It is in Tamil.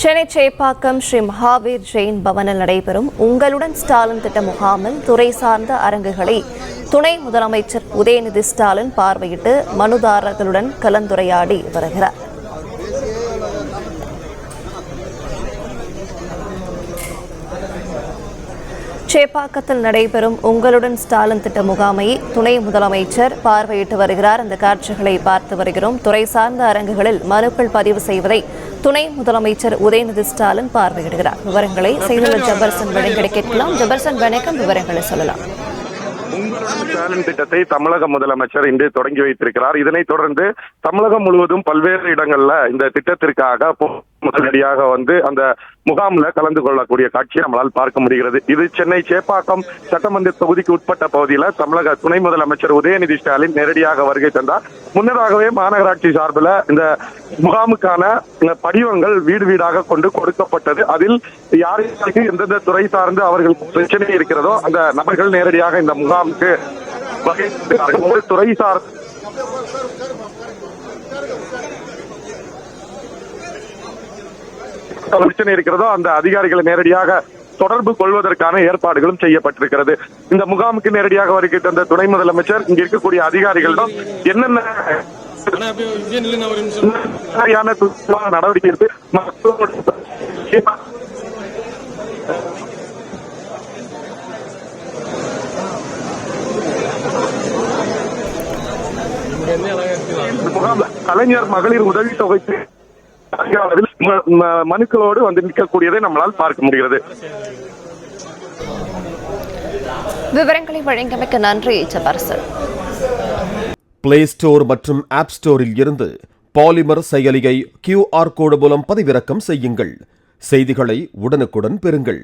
சென்னை சேப்பாக்கம் ஸ்ரீ மகாவீர் ஜெயின் பவனில் நடைபெறும் உங்களுடன் ஸ்டாலின் திட்ட முகாமில் துறை சார்ந்த அரங்குகளை துணை முதலமைச்சர் உதயநிதி ஸ்டாலின் பார்வையிட்டு மனுதாரர்களுடன் கலந்துரையாடி வருகிறார். சேப்பாக்கத்தில் நடைபெறும் உங்களுடன் ஸ்டாலின் திட்ட முகாமை துணை முதலமைச்சர் பார்வையிட்டு வருகிறார். அந்த காட்சிகளை பார்த்து வருகிறோம். துறை சார்ந்த அரங்குகளில் மனுக்கள் பதிவு செய்வதை துணை முதலமைச்சர் உதயநிதி ஸ்டாலின் பார்வையிடுகிறார். விவரங்களை செய்தியாளர் ஜபர்சன் வழங்கி கேட்கலாம். ஜபர்சன் வணக்கம், விவரங்களை சொல்லலாம். உங்களுடன் ஸ்டாலின் திட்டத்தை தமிழக முதலமைச்சர் இன்று தொடங்கி வைத்திருக்கிறார். இதனைத் தொடர்ந்து தமிழகம் முழுவதும் பல்வேறு இடங்கள்ல இந்த திட்டத்திற்காக முதலடியாக வந்து அந்த முகாம்ல கலந்து கொள்ளக்கூடிய காட்சியை நம்மளால் பார்க்க முடிகிறது. இது சென்னை சேப்பாக்கம் சட்டமன்ற தொகுதிக்கு உட்பட்ட பகுதியில தமிழக துணை முதலமைச்சர் உதயநிதி ஸ்டாலின் நேரடியாக வருகை தந்தார். முன்னதாகவே மாநகராட்சி சார்பில் இந்த முகாமுக்கான படிவங்கள் வீடு வீடாக கொண்டு கொடுக்கப்பட்டது. அதில் யாருக்கு எந்தெந்த துறை சார்ந்து அவர்களுக்கு பிரச்சனை இருக்கிறதோ அந்த நபர்கள் நேரடியாக இந்த முகாமுக்கு வகை துறை சார் பிரச்சனை இருக்கிறதோ அந்த அதிகாரிகளை நேரடியாக தொடர்பு கொள்வதற்கான ஏற்பாடுகளும் செய்யப்பட்டிருக்கிறது. இந்த முகாமுக்கு நேரடியாக வருகை தந்த துணை முதலமைச்சர் இங்க இருக்கக்கூடிய அதிகாரிகளிடம் என்னென்ன நடவடிக்கை எடுத்து கலைஞர் மகளிர் உதவித்தொகைக்கு மனுக்களோடு வந்து நிற்கக்கூடியதை நம்மளால் பார்க்க முடிகிறது. விவரங்களை வழங்கியமைக்கு நன்றி ஜபர்சன். பிளே ஸ்டோர் மற்றும் ஆப் ஸ்டோரில் இருந்து பாலிமர் செயலியை QR கோடு மூலம் பதிவிறக்கம் செய்யுங்கள். செய்திகளை உடனுக்குடன் பெறுங்கள்.